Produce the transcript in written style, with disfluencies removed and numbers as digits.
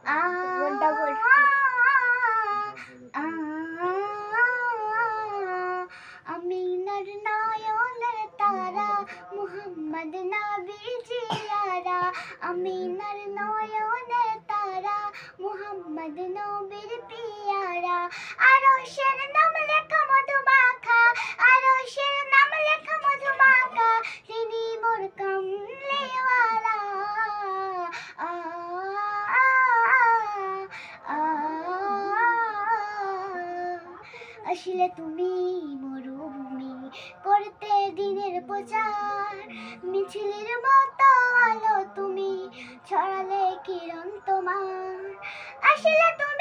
আ double আ আমিনার নয়নের তারা মুহাম্মদ নবীজি আরা আমিনার নয়নের তারা মুহাম্মদ নবীর পিয়ারা আরশের নাম লেখা মধুমাখা আরশের নাম লেখা মধুমাখা তিনি মোর কমলিওয়ালা আ আ আ আসলে তুমি মরুভূমি করতে দিনের প্রচার মিছিলের মতো আলো তুমি ছড়ালে কিরণ তোমার আসলে তুমি